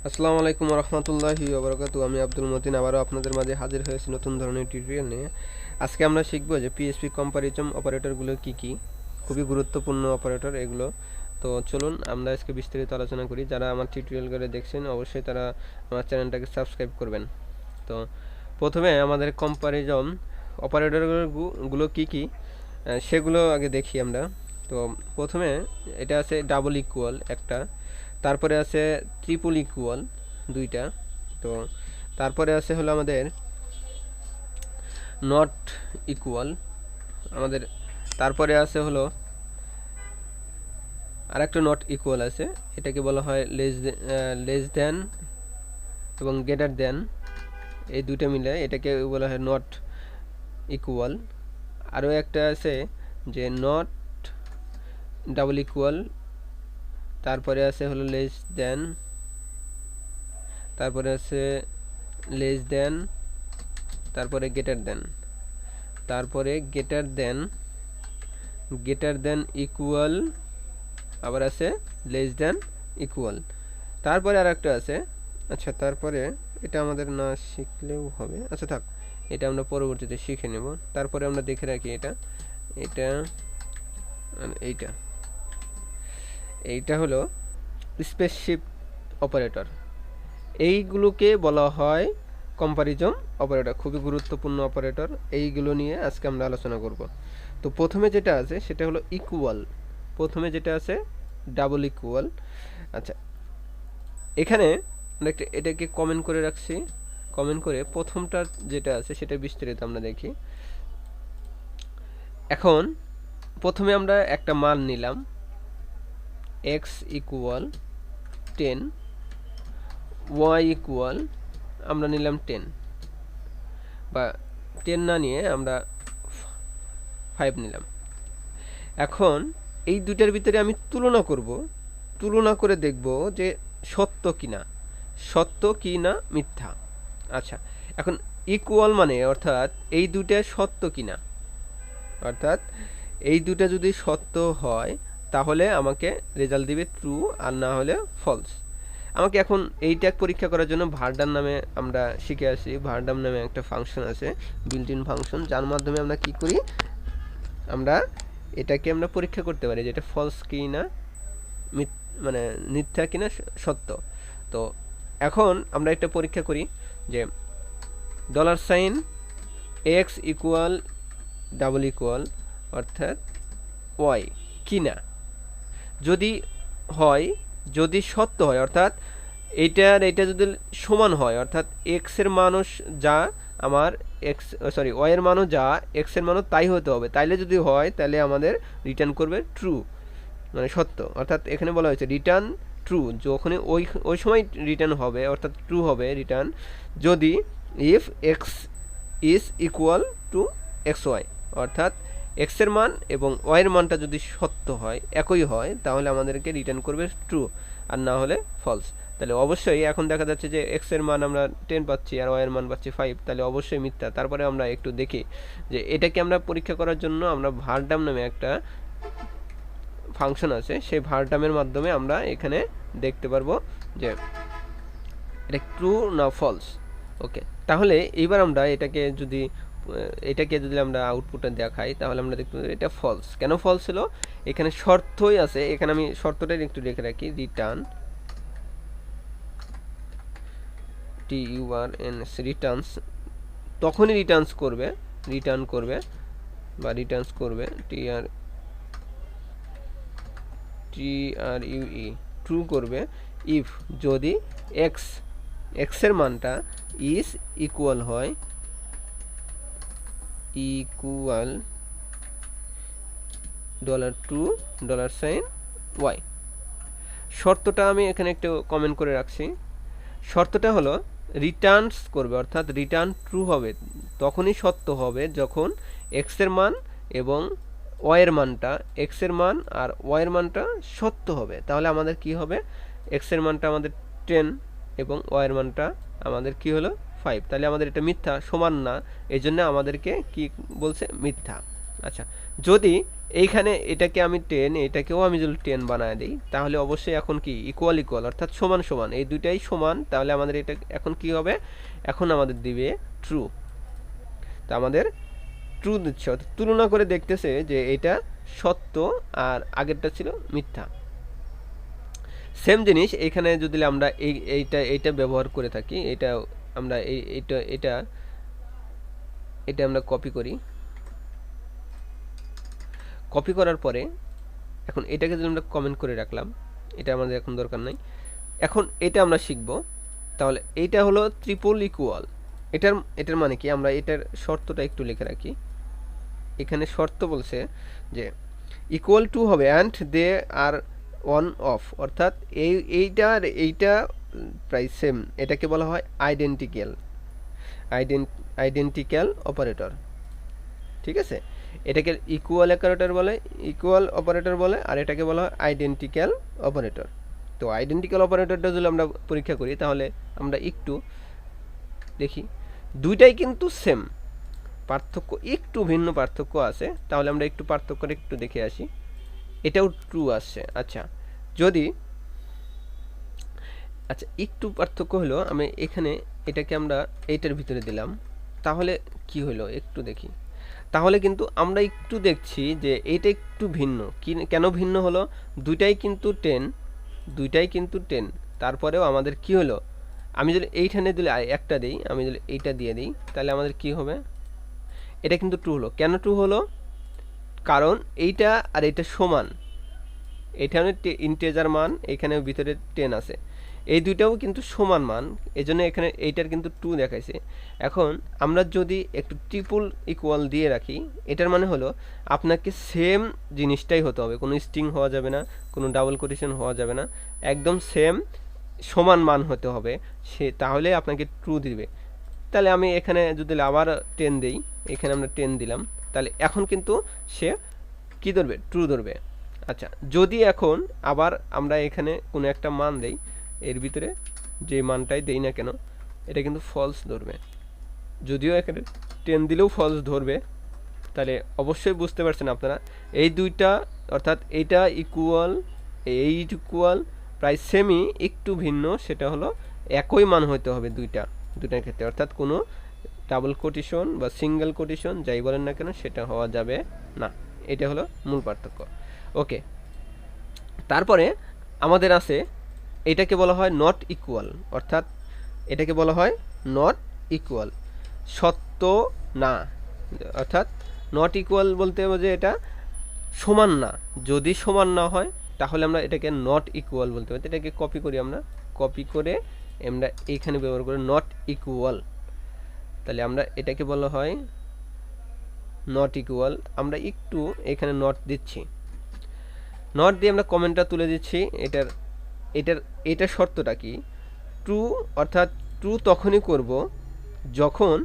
আসসালামু আলাইকুম রহমতুল্লাহি ওবরাকাতু। আমি আব্দুল মতিন আবারও আপনাদের মাঝে হাজির হয়েছি নতুন ধরনের টিউটোরিয়াল নিয়ে। আজকে আমরা শিখব যে পিএসপি কম্পারিজম অপারেটরগুলো কি কি, খুবই গুরুত্বপূর্ণ অপারেটর এগুলো। তো চলুন আমরা আজকে বিস্তারিত আলোচনা করি। যারা আমার টিউটোরিয়ালগুলো দেখছেন অবশ্যই তারা আমার চ্যানেলটাকে সাবস্ক্রাইব করবেন। তো প্রথমে আমাদের কম্পারিজম অপারেটরগুলো কি কি সেগুলো আগে দেখি আমরা। তো প্রথমে এটা আছে ডাবল ইকুয়াল একটা, তারপরে আছে ট্রিপল ইকুয়াল দুইটা, তো তারপরে আছে হলো আমাদের নট ইকুয়াল আমাদের, তারপরে আছে হলো আরেকটা নট ইকুয়াল আছে, এটাকে বলা হয় লেস দ্যান এবং গ্রেটার দ্যান, এই দুটো মিলে এটাকে বলা হয় নট ইকুয়াল। আরও একটা আছে যে নট ডাবল ইকুয়াল, তারপরে আছে হলো লেস দ্যান, তারপরে আছে লেস দ্যান, তারপরে গ্রেটার দ্যান, তারপরে গ্রেটার দ্যান ইকুয়াল, আবার আছে লেস দ্যান ইকুয়াল, তারপরে আর একটা আছে। আচ্ছা, তারপরে এটা আমাদের না শিখলেও হবে, আচ্ছা থাক, এটা আমরা পরবর্তীতে শিখে নেব। তারপরে আমরা দেখে রাখি এটা এটা এইটা এইটা হলো স্পেসশিপ অপারেটর। এইগুলোকে বলা হয় কম্পারিজম অপারেটর, খুবই গুরুত্বপূর্ণ অপারেটর। এইগুলো নিয়ে আজকে আমরা আলোচনা করব। তো প্রথমে যেটা আছে সেটা হলো ইকুয়াল, প্রথমে যেটা আছে ডাবল ইকুয়াল। আচ্ছা, এখানে এটাকে কমেন্ট করে রাখছি, কমেন্ট করে প্রথমটা যেটা আছে সেটা বিস্তারিত আমরা দেখি। এখন প্রথমে আমরা একটা মান নিলাম x ইকুয়াল 10, y ইকুয়াল আমরা নিলাম 10, বা 10 না নিয়ে আমরা 5 নিলাম। এখন এই দুটার ভিতরে আমি তুলনা করব, তুলনা করে দেখব যে সত্য কি না মিথ্যা। আচ্ছা, এখন ইকুয়াল মানে অর্থাৎ এই দুটা সত্য কিনা, অর্থাৎ এই দুটা যদি সত্য হয় তাহলে আমাকে রেজাল্ট দিবে ট্রু, আর না হলে ফলস। আমাকে এখন এইটা পরীক্ষা করার জন্য ভারডাম নামে আমরা শিখে আসি, ভারডাম নামে একটা ফাংশন আছে, বিল্ট ইন ফাংশন, যার মাধ্যমে আমরা কি করি, আমরা এটাকে আমরা পরীক্ষা করতে পারি যে এটা ফলস কি না, মানে মিথ্যা কিনা সত্য। তো এখন আমরা একটা পরীক্ষা করি যে $sign x equal double equal অর্থাৎ ওয়াই কিনা, যদি হয়, যদি সত্য হয় অর্থাৎ এইটা যদি সমান হয়, অর্থাৎ এক্স এর মানুষ যা আমার ওয়াই এর মানও যা এক্স এর মানও তাই হতে হবে, তাইলে যদি হয় তাহলে আমাদের রিটার্ন করবে ট্রু, মানে সত্য। অর্থাৎ এখানে বলা হয়েছে রিটার্ন ট্রু, যখনই ওই সময় রিটার্ন হবে অর্থাৎ ট্রু হবে রিটার্ন, যদি if x is equal to x y, অর্থাৎ এক্স এর মান এবং ওয়াই এর মানটা যদি সত্য হয়, একই হয়, তাহলে আমাদেরকে রিটার্ন করবে ট্রু, আর না হলে ফলস। তাহলে অবশ্যই এখন দেখা যাচ্ছে যে এক্স এর মান আমরা 10 পাচ্ছি আর ওয়াই এর মান পাচ্ছি 5, তাহলে অবশ্যই মিথ্যা। তারপরে আমরা একটু দেখি যে এটাকে আমরা পরীক্ষা করার জন্য আমরা ভারডাম নামে একটা ফাংশন আছে, সেই ভারডামের মাধ্যমে আমরা এখানে দেখতে পারবো যে এটা ট্রু না ফলস। ওকে, তাহলে এইবার আমরা এটাকে যদি আমরা আউটপুটে দেখাই তাহলে আমরা দেখতে পাবো এটা ফলস। কেন ফলস হলো, এখানে শর্তই আছে, এখানে আমি শর্তটাই একটু লিখে রাখি, রিটার্নস, তখনই রিটার্ন করবে বা রিটার্নস করবে ট্রু করবে ইফ, যদি এক্স এর মানটা ইজ ইকুয়াল হয় $2 $সাইন ওয়াই। শর্তটা আমি এখানে একটু কমেন্ট করে রাখছি। শর্তটা হলো রিটার্নস করবে, অর্থাৎ রিটার্ন ট্রু হবে, তখনই সত্য হবে যখন এক্স এর মান এবং ওয়াই এর মানটা, এক্স এর মান আর ওয়াই এর মানটা সত্য হবে। তাহলে আমাদের কি হবে, এক্স এর মানটা আমাদের 10 এবং ওয়াই এর মানটা আমাদের কি হলো 5, তাহলে আমাদের এটা মিথ্যা, সমান না, এই জন্য আমাদেরকে কি বলছে, মিথ্যা। আচ্ছা, যদি এইখানে এটাকে আমি 10, এটাকেও আমি যদি 10 বানায় দিই, তাহলে অবশ্যই এখন কি ইকুয়াল ইকুয়াল অর্থাৎ সমান সমান, এই দুইটাই সমান, তাহলে আমাদের এটা এখন কি হবে, এখন আমাদের দিবে ট্রু। তা আমাদের ট্রু দিচ্ছে, অর্থাৎ তুলনা করে দেখতেছে যে এটা সত্য আর আগেরটা ছিল মিথ্যা। সেম জিনিস এখানে যদি আমরা এইটা ব্যবহার করে থাকি, এটা আমরা এটা আমরা কপি করি। কপি করার পরে এখন এটাকে যদি আমরা কমেন্ট করে রাখলাম, এটা আমাদের এখন দরকার নাই। এখন এটা আমরা শিখব। তাহলে এইটা হলো ট্রিপল ইকুয়াল। এটার মানে কি, আমরা এটার শর্তটা একটু লিখে রাখি। এখানে শর্ত বলছে যে ইকুয়াল টু হবে and they are one of, অর্থাৎ এইটা প্রায় সেম, এটাকে বলা হয় আইডেন্টিক্যাল অপারেটর। ঠিক আছে, এটাকে ইকুয়াল অপারেটর বলে, আর এটাকে বলা হয় আইডেন্টিক্যাল অপারেটর। তো আইডেন্টিক্যাল অপারেটরটা যদি আমরা পরীক্ষা করি, তাহলে আমরা একটু দেখি, দুইটাই কিন্তু সেম, পার্থক্য একটু ভিন্ন পার্থক্য আছে। তাহলে আমরা একটু পার্থক্যটা একটু দেখে আসি। এটাও ট্রু আসছে। আচ্ছা, যদি একটু পার্থক্য হলো, আমি এখানে এটাকে আমরা এইটার ভিতরে দিলাম, তাহলে কি হলো একটু দেখি। তাহলে কিন্তু আমরা একটু দেখছি যে এটা একটু ভিন্ন। কেন ভিন্ন হলো, দুইটাই কিন্তু 10, তারপরেও আমাদের কি হলো, আমি যদি এইখানে দিলে একটা দিই, আমি যদি এইটা দিয়ে দিই, তাহলে আমাদের কি হবে, এটা কিন্তু ট্রু হলো। কেন ট্রু হলো, কারণ এইটা আর এটা সমান, এখানে ইন্টিজার মান, এখানে ভিতরে 10 আছে, এই দুইটাও কিন্তু সমান মান, এজন্য এখানে এইটার কিন্তু 2 দেখাইছে। এখন আমরা যদি একটু ট্রিপল ইকুয়াল দিয়ে রাখি, এটার মানে হলো আপনাকে সেম জিনিসটাই হতে হবে, কোনো স্ট্রিং হওয়া যাবে না, কোনো ডাবল কোটেশন হওয়া যাবে না, একদম সেম সমান মান হতে হবে, তাহলে আপনাকে ট্রু দিবে। তাহলে আমি এখানে যদি আবার 10 দেই, এখানে আমরা 10 দিলাম, তাহলে এখন কিন্তু সে কি ধরবে, ট্রু ধরবে। আচ্ছা, যদি এখন আবার আমরা এখানে কোনো একটা মান দেই, এর ভিতরে যে মানটাই দেই না কেন, এটা কিন্তু ফলস ধরবে। যদিও এখানে 10 দিলেও ফলস ধরবে। তাহলে অবশ্যই বুঝতে পারছেন আপনারা, এই দুইটা অর্থাৎ এইটা ইকুয়াল প্রায় সেমি, একটু ভিন্ন, সেটা হলো একই মান হতে হবে দুইটার ক্ষেত্রে, অর্থাৎ কোনো ডাবল কোটেশন বা সিঙ্গেল কোটেশন যাই বলেন না কেন সেটা হওয়া যাবে না। এটা হলো মূল পার্থক্য। ওকে, তারপরে আমাদের আছে, এটাকে বলা হয় নট ইকুয়াল, অর্থাৎ এটাকে বলা হয় নট ইকুয়াল, সত্য না। অর্থাৎ নট ইকুয়াল বলতে হবে যে এটা সমান না, যদি সমান না হয় তাহলে আমরা এটাকে নট ইকুয়াল বলতে পারি। এটাকে কপি করি, আমরা এইখানে ব্যবহার করি নট ইকুয়াল, তাহলে আমরা এটাকে বলা হয় নট ইকুয়াল। আমরা একটু এখানে নট দিচ্ছি, নট দিয়ে আমরা কমেন্টটা তুলে দিচ্ছি। এটার শর্তটা কি, ট্রু, অর্থাৎ ট্রু তখনই করব যখন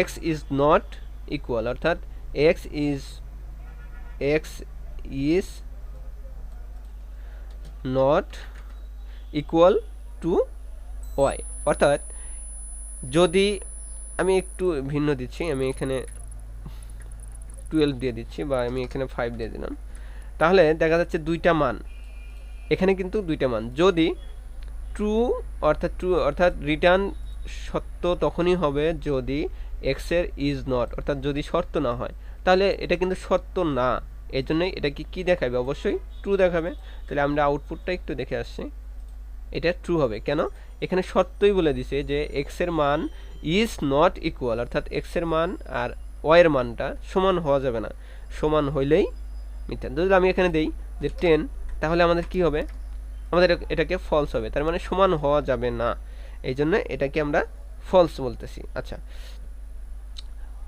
এক্স ইজ নট ইকুয়াল, অর্থাৎ x is not equal to y. অর্থাৎ যদি আমি একটু ভিন্ন দিচ্ছি, আমি এখানে 12 দিয়ে দিচ্ছি, বা আমি এখানে 5 দিয়ে দিলাম, তাহলে দেখা যাচ্ছে দুইটা মান, এখানে কিন্তু দুইটা মান, যদি ট্রু অর্থাৎ রিটার্ন সত্য তখনই হবে যদি এক্স এর ইজ নট, অর্থাৎ যদি শর্ত না হয়, তাহলে এটা কিন্তু সত্য না, এই জন্যই এটাকে কি দেখাবে, অবশ্যই ট্রু দেখাবে। তাহলে আমরা আউটপুটটা একটু দেখে আসছি, এটা ট্রু হবে। কেন, এখানে সত্যই বলে দিছে যে এক্স এর মান ইজ নট ইকুয়াল, অর্থাৎ এক্স এর মান আর ওয়াই এর মানটা সমান হওয়া যাবে না, সমান হইলেই মিথ্যা। যদি আমি এখানে দেই যে 10, তাহলে আমাদের কি হবে, আমাদের এটাকে ফলস হবে, তার মানে সমান হওয়া যাবে না, এই জন্য এটাকে আমরা ফলস বলতেছি। আচ্ছা,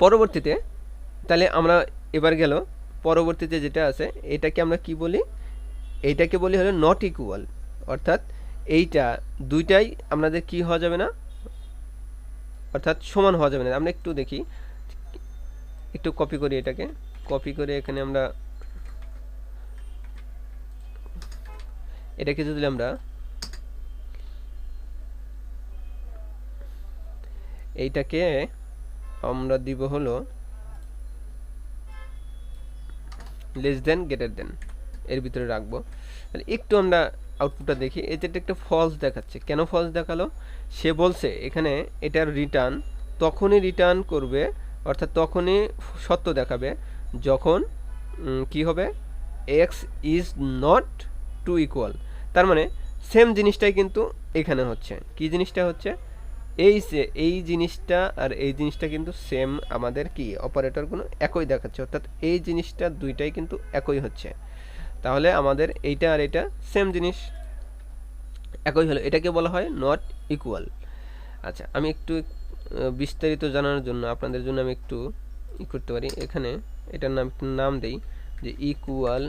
পরবর্তীতে তাহলে আমরা এবার গেল পরবর্তীতে যেটা আছে, এটাকে আমরা কি বলি, এইটাকে বলি হলো নট ইকুয়াল, অর্থাৎ এইটা দুইটাই আমাদের কি হওয়া যাবে না, অর্থাৎ সমান হওয়া যাবে না। আমরা একটু দেখি, একটু কপি করি, এটাকে কপি করে এখানে আমরা এটাকে যদি এইটাকে আমরা দিব হলো লেস দেন গ্রেটার দেন এর ভিতরে রাখবো। তাহলে একটু আমরা আউটপুটটা দেখি। এটা একটা ফলস দেখাচ্ছে, কেন ফলস দেখালো? সে বলছে এখানে এটার রিটার্ন তখনই রিটার্ন করবে, অর্থাৎ তখনই সত্য দেখাবে যখন কি হবে, x is not to equal. তার মানে সেম জিনিসটাই কিন্তু এখানে হচ্ছে। কি জিনিসটা হচ্ছে? এই জিনিসটা আর এই জিনিসটা কিন্তু সেম, আমাদের কি অপারেটরগুলো একই দেখাচ্ছে, অর্থাৎ এই জিনিসটা দুইটাই কিন্তু একই হচ্ছে। তাহলে আমাদের এইটা আর এটা সেম জিনিস, একই হলো, এটাকে বলা হয় নট ইকুয়াল। আচ্ছা, আমি একটু বিস্তারিত জানার জন্য আপনাদের জন্য আমি একটু করতে পারি, এখানে এটার নাম দেই যে ইকুয়াল।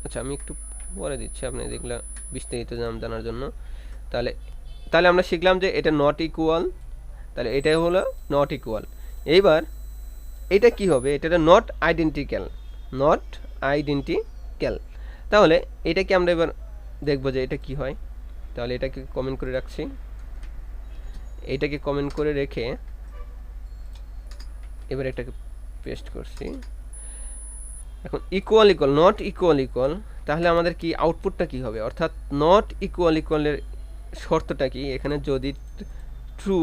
আচ্ছা, আমি একটু পরে দিচ্ছি আপনি দেখলা বিস্তারিত জানার জন্য। তাহলে তাহলে আমরা শিখলাম যে এটা নট ইকুয়াল, তাহলে এটাই হলো নট ইকুয়াল। এইবার এটা কি হবে? এটা নট আইডেন্টিক্যাল, নট আইডেন্টিক্যাল। তাহলে এটাকে আমরা এবার দেখবো যে এটা কি হয়। তাহলে এটাকে কমেন্ট করে রাখছি, এটাকে কমেন্ট করে রেখে এবার এটাকে পেস্ট করছি। এখন equal equal, not equal equal, তাহলে আমাদের কি আউটপুটটা কি হবে? অর্থাৎ নট ইকুয়াল ইকুয়ালের শর্তটা কি? এখানে যদি ট্রু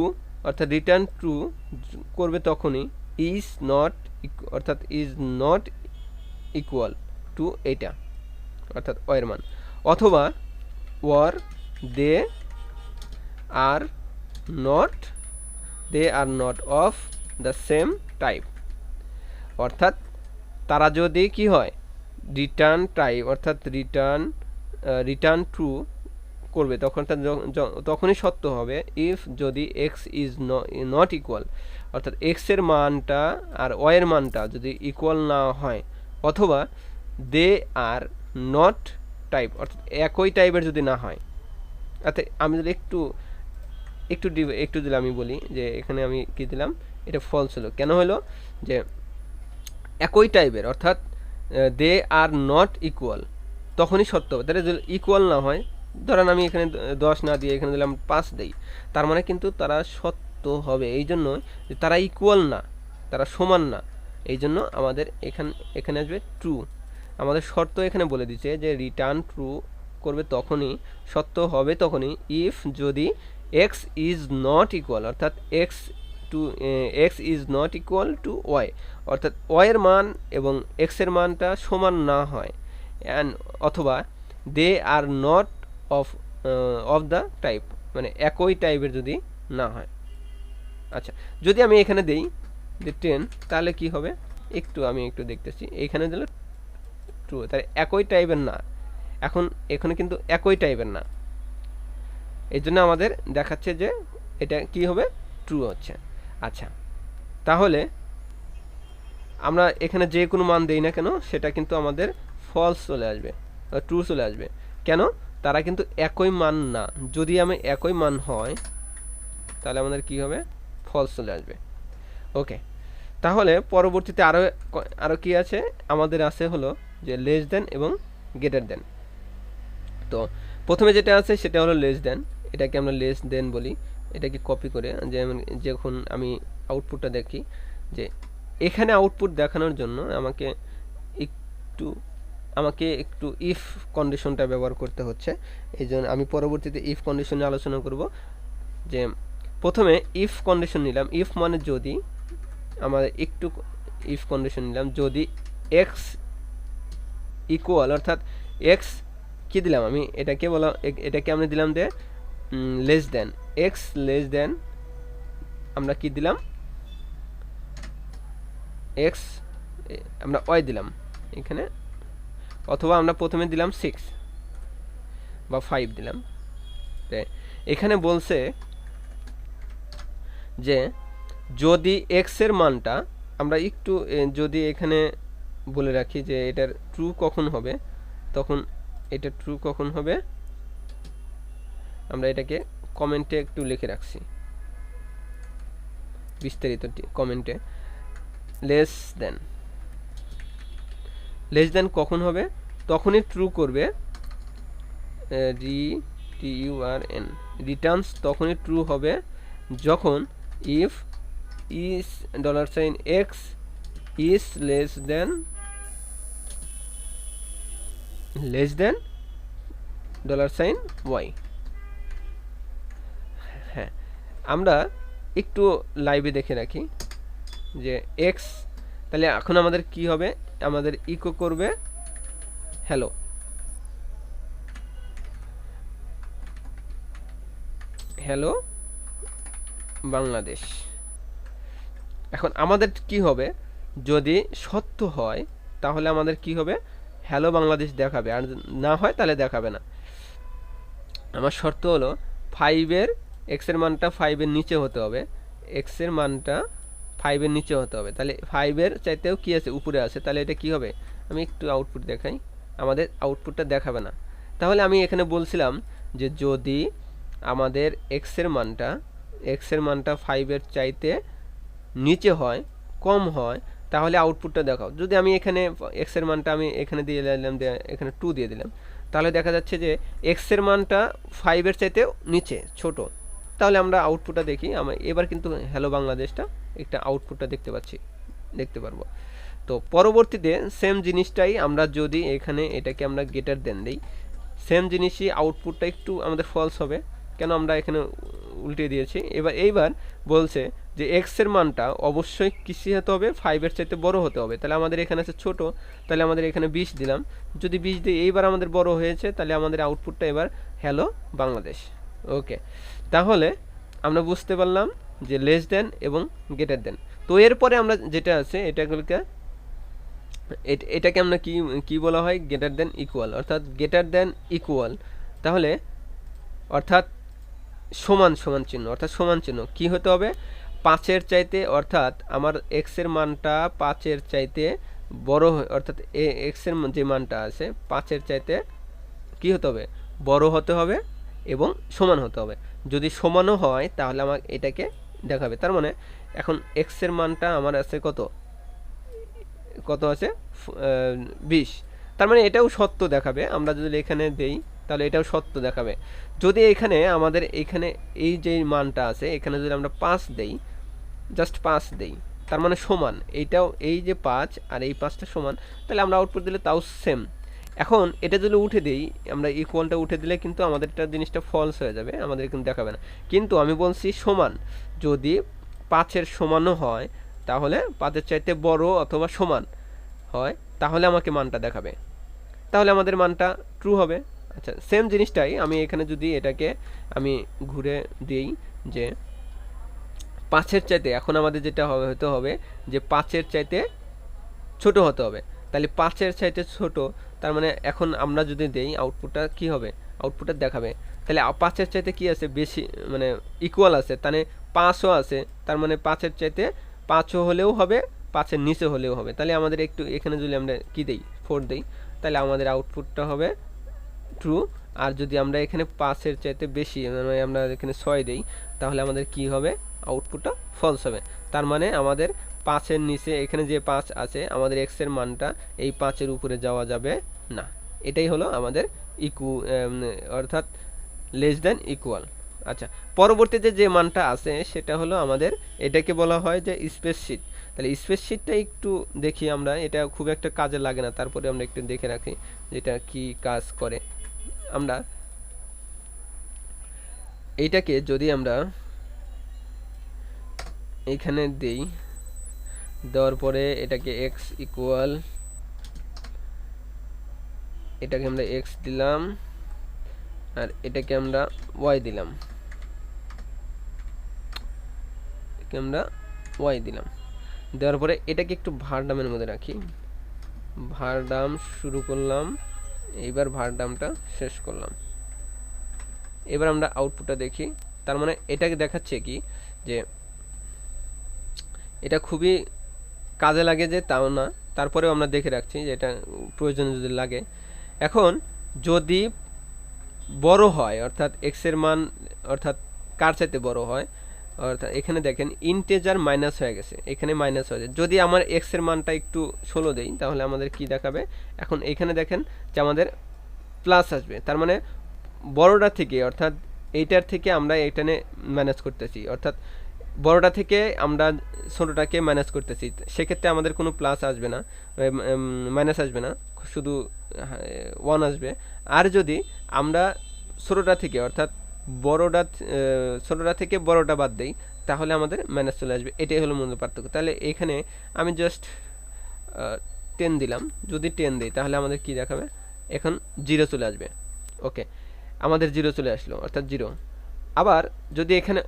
অর্থাৎ রিটার্ন ট্রু করবে তখনই ইজ নট, অর্থাৎ ইজ নট ইকুয়াল টু এটা, অর্থাৎ ওয়ের মান, অথবা or they are not of the same type. অর্থাৎ তারা যদি কি হয়, রিটার্ন টাইপ অর্থাৎ রিটার্ন ট্রু করবে তখনই সত্য হবে ইফ যদি এক্স ইজ নট ইকুয়াল, অর্থাৎ এক্স এর মানটা আর ওয়াই এর মানটা যদি ইকুয়াল না হয়, অথবা দে আর নট টাইপ অর্থাৎ একই টাইপের যদি না হয়। অর্থাৎ আমি যদি একটু দিলে আমি বলি যে এখানে আমি কি দিলাম, এটা ফলস হলো। কেন হলো? যে একই টাইপের অর্থাৎ দে আর নট ইকুয়াল তখনই সত্য হবে। তাহলে যদি ইকুয়াল না হয়, ধরেন আমি এখানে 10 না দিয়ে এখানে দিলাম 5 দেই, তার মানে কিন্তু তারা সত্য হবে। এই জন্য যে তারা ইকুয়াল না, তারা সমান না, এই জন্য আমাদের এখানে আসবে ট্রু। আমাদের শর্ত এখানে বলে দিচ্ছে যে রিটার্ন ট্রু করবে তখনই, সত্য হবে তখনই ইফ যদি এক্স ইজ নট ইকুয়াল, অর্থাৎ x is not equal to y, অর্থাৎ ওয়াইয়ের মান এবং এক্সের মানটা সমান না হয়, অ্যান্ড অথবা they are not of the type, মানে একই টাইপের যদি না হয়। আচ্ছা, যদি আমি এখানে দেই যে 10, তাহলে কি হবে? আমি একটু দেখতেছি, এইখানে দিলে ট্রু, তাহলে একই টাইপের না, এখানে কিন্তু একই টাইপের না, এই জন্য আমাদের দেখাচ্ছে যে এটা কি হবে, ট্রু হচ্ছে। আচ্ছা, তাহলে আমরা এখানে যে কোনো মান দেই না কেন সেটা কিন্তু আমাদের ফলস চলে আসবে, ট্রু চলে আসবে। কেন? তারা কিন্তু একই মান না। যদি আমি একই মান হয় তাহলে আমাদের কি হবে, ফলস চলে আসবে। ওকে, তাহলে পরবর্তীতে আরও কি আছে আমাদের? আছে হলো যে লেস দেন এবং গ্রেটার দেন। তো প্রথমে যেটা আছে সেটা হলো লেস দেন, এটাকে আমরা লেস দেন বলি। এটাকে কপি করে যখন আমি আউটপুটটা দেখি, যে এখানে আউটপুট দেখানোর জন্য আমাকে একটু ইফ কন্ডিশনটা ব্যবহার করতে হচ্ছে। এই জন্য আমি পরবর্তীতে ইফ কন্ডিশন নিয়ে আলোচনা করব। যে প্রথমে ইফ কন্ডিশন নিলাম, ইফ মানে যদি, আমাদের একটু ইফ কন্ডিশন নিলাম যদি এক্স ইকুয়াল, অর্থাৎ এক্স কি দিলাম আমি, এটাকে আমরা দিলাম যে less than, x less than, আমরা কি দিলাম, এক্স আমরা ওয়াই দিলাম এখানে, অথবা আমরা প্রথমে দিলাম 6 বা 5 দিলাম। এখানে বলছে যে যদি এক্স এর মানটা, আমরা একটু যদি এখানে বলে রাখি যে এটার ট্রু কখন হবে, তখন এটা ট্রু কখন হবে আমরা এটাকে কমেন্টে একটু লিখে রাখছি, বিস্তারিত কমেন্টে। লেস দেন কখন হবে? তখনই ট্রু করবে, রিটার্নস তখনই ট্রু হবে যখন if $x is less than $y। হ্যাঁ, আমরা একটু লাইভে দেখে রাখি যে এক্স, তাহলে এখন আমাদের কি হবে, আমাদের ইকো করবে হ্যালো বাংলাদেশ। এখন আমাদের কি হবে, যদি সত্য হয় তাহলে আমাদের কি হবে, হ্যালো বাংলাদেশ দেখাবে, আর না হয় তাহলে দেখাবে না। আমার শর্ত হলো 5-এর এক্সের মানটা 5-এর নিচে হতে হবে, এক্সের মানটা 5-এর নিচে হতে হবে, তাহলে 5-এর চাইতেও কি আছে, উপরে আছে, তাহলে এটা কি হবে, আমি একটু আউটপুট দেখাই, আমাদের আউটপুটটা দেখাবে না। তাহলে আমি এখানে বলছিলাম যে যদি আমাদের এক্সের মানটা 5-এর চাইতে নিচে হয়, কম হয়, তাহলে আউটপুটটা দেখাও। যদি আমি এখানে এক্সের মানটা আমি এখানে দিয়ে দিলাম, এখানে 2 দিয়ে দিলাম, তাহলে দেখা যাচ্ছে যে এক্সের মানটা 5-এর চাইতে নিচে, ছোট, তাহলে আমরা আউটপুটটা দেখি। আমরা এবার কিন্তু হ্যালো বাংলাদেশটা একটা আউটপুটটা দেখতে পারবো। তো পরবর্তীতে সেম জিনিসটাই আমরা যদি এখানে এটাকে আমরা গেটার দেন দিই, সেম জিনিসই আউটপুটটা একটু আমাদের ফলস হবে, কেন আমরা এখানে উল্টে দিয়েছি। এইবার বলছে যে এক্সের মানটা অবশ্যই কিসি হতে হবে, 5-এর চাইতে বড় হতে হবে, তাহলে আমাদের এখানে আছে ছোট, তাহলে আমাদের এখানে 20 দিলাম, যদি 20 দিই, এইবার আমাদের বড় হয়েছে, তাহলে আমাদের আউটপুটটা এবার হ্যালো বাংলাদেশ। ওকে, তাহলে আমরা বুঝতে পারলাম যে লেস দেন এবং গ্রেটার দেন। তো এরপরে আমরা যেটা আছে এটাকে আমরা কি বলা হয়, গ্রেটার দেন ইকুয়াল, অর্থাৎ গ্রেটার দেন ইকুয়াল, তাহলে অর্থাৎ সমান চিহ্ন, অর্থাৎ সমান চিহ্ন কি হতে হবে, 5-এর চাইতে, অর্থাৎ আমার এক্সের মানটা 5-এর চাইতে বড়, অর্থাৎ এক্সের যে মানটা আছে 5-এর চাইতে কি হতে হবে, বড় হতে হবে এবং সমান হতে হবে। যদি সমানও হয় তাহলে আমার এটাকে দেখাবে। তার মানে এখন এক্সের মানটা আমার আছে কত আছে, 20, তার মানে এটাও সত্য দেখাবে। আমরা যদি এখানে দেই তাহলে এটাও সত্য দেখাবে। যদি এখানে আমাদের এখানে এই যে মানটা আছে, এখানে যদি আমরা 5 দেই, জাস্ট 5 দেই, তার মানে সমান, এইটাও এই যে 5 আর এই 5টা সমান, তাহলে আমরা আউটপুট দিলে তাও সেম। এখন এটা যদি উঠে দিই, আমরা ইকুয়ালটা উঠে দিলে কিন্তু আমাদের এটা জিনিসটা ফলস হয়ে যাবে, আমাদের কিন্তু দেখাবে না। কিন্তু আমি বলছি সমান, যদি 5-এর সমানও হয়, তাহলে 5-এর চাইতে বড় অথবা সমান হয়, তাহলে আমাকে মানটা দেখাবে, তাহলে আমাদের মানটা ট্রু হবে। আচ্ছা, সেম জিনিসটাই আমি এখানে যদি এটাকে আমি ঘুরে দিই যে 5-এর চাইতে, এখন আমাদের যেটা হতে হবে যে 5-এর চাইতে ছোট হতে হবে, তাহলে 5-এর চাইতে ছোট, তার মানে এখন আমরা যদি দেই আউটপুটটা কি হবে, আউটপুটটা দেখাবে, তাহলে 5-এর চাইতে কি আছে, বেশি, মানে ইকুয়াল আছে, তাহলে 5ও আছে, তার মানে 5-এর চাইতে 5ও হলেও হবে, 5-এর নিচে হলেও হবে। তাহলে আমাদের একটু এখানে যদি আমরা কি দেই, 4 দেই, তাহলে আমাদের আউটপুটটা হবে ট্রু। আর যদি আমরা এখানে 5-এর চাইতে বেশি, মানে আমরা এখানে 6 দেই, তাহলে আমাদের কি হবে, আউটপুটটা ফলস হবে। তার মানে আমাদের 5-এর নিচে, এখানে যে 5 আছে, আমাদের এক্সের মানটা এই 5-এর উপরে যাওয়া যাবে না। এটাই হলো আমাদের অর্থাৎ লেস দেন ইকুয়াল। আচ্ছা, পরবর্তীতে যে মানটা আছে সেটা হলো আমাদের, এটাকে বলা হয় যে স্প্রেডশিট। তাহলে স্প্রেডশিটটা একটু দেখি আমরা, এটা খুব একটা কাজে লাগে না, তারপরে আমরা একটু দেখে রাখি যেটা কি কাজ করে। আমরা এইটাকে যদি আমরা এইখানে দেই, দেওয়ার পরে এটাকে এক্স ইকুয়াল, এটাকে আমরা এক্স দিলাম, আর এটাকে আমরা ওয়াই দিলাম, দেওয়ার পরে এটাকে একটু ভারডামের মধ্যে রাখি, ভারডাম শুরু করলাম, এইবার ভারডামটা শেষ করলাম। এবার আমরা আউটপুটটা দেখি, তার মানে এটাকে দেখাচ্ছে কি যে এটা খুবই কাজে লাগে যে তাও না, তারপরেও আমরা দেখে রাখছি যে এটা প্রয়োজনে যদি লাগে। এখন যদি বড় হয়, অর্থাৎ এক্সের মান অর্থাৎ কার চাইতে বড় হয়, অর্থাৎ এখানে দেখেন ইন্টেজার মাইনাস হয়ে গেছে, এখানে মাইনাস হয়ে যায়। যদি আমার এক্সের মানটা একটু 16 দেই, তাহলে আমাদের কি দেখাবে, এখন এখানে দেখেন যে আমাদের প্লাস আসবে, তার মানে বড়টা থেকে, অর্থাৎ এইটার থেকে আমরা এইটানে ম্যানেজ করতেছি, অর্থাৎ বড়টা থেকে আমরা ছোটোটাকে মাইনাস করতেছি, সেক্ষেত্রে আমাদের কোনো প্লাস আসবে না, মাইনাস আসবে না, শুধু 1 আসবে। আর যদি আমরা ছোটোটা থেকে অর্থাৎ বড়টা ছোটোটা থেকে বড়টা বাদ দেই তাহলে আমাদের মাইনাস চলে আসবে। এটাই হলো মূল পার্থক্য। তাহলে এখানে আমি জাস্ট 10 দিলাম, যদি 10 দিই তাহলে আমাদের কি দেখাবে, এখন 0 চলে আসবে। ওকে, আমাদের 0 চলে আসলো অর্থাৎ 0। আবার যদি এখানে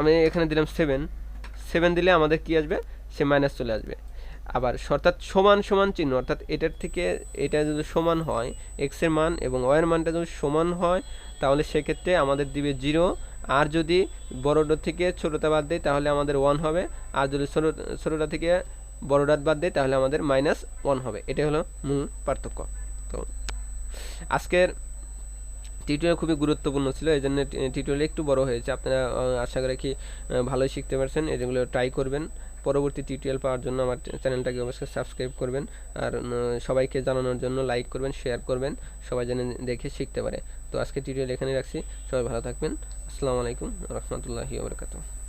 আমি এখানে দিলাম 7 দিলে আমাদের কি আসবে, সে মাইনাস চলে আসবে। আবার অর্থাৎ সমান সমান চিহ্ন, অর্থাৎ এটার থেকে এটা যদি সমান হয়, এক্স এর মান এবং ওয়াই এর মানটা যদি সমান হয় তাহলে সেক্ষেত্রে আমাদের দিবে 0। আর যদি বড়টা থেকে ছোটোটা বাদ দেয় তাহলে আমাদের 1 হবে। আর যদি ছোটোটা থেকে বড়টা বাদ দেয় তাহলে আমাদের -1 হবে। এটাই হলো মূল পার্থক্য। তো আজকের টিউটোরিয়াল খুবই গুরুত্বপূর্ণ ছিল, এই জন্য টিউটোরিয়াল একটু বড় হয়েছে। আপনারা আশা করি কি ভালোই শিখতে পারছেন, এগুলো ট্রাই করবেন। পরবর্তী টিউটোরিয়াল পাওয়ার জন্য আমার চ্যানেলটাকে অবশ্যই সাবস্ক্রাইব করবেন, আর সবাইকে জানানোর জন্য লাইক করবেন, শেয়ার করবেন, সবাই যেন দেখে শিখতে পারে। তো আজকে টিউটোরিয়াল এখানে রাখছি, সবাই ভালো থাকবেন। আসসালামু আলাইকুম রহমতুল্লাহি ওয়া বারাকাতুহু।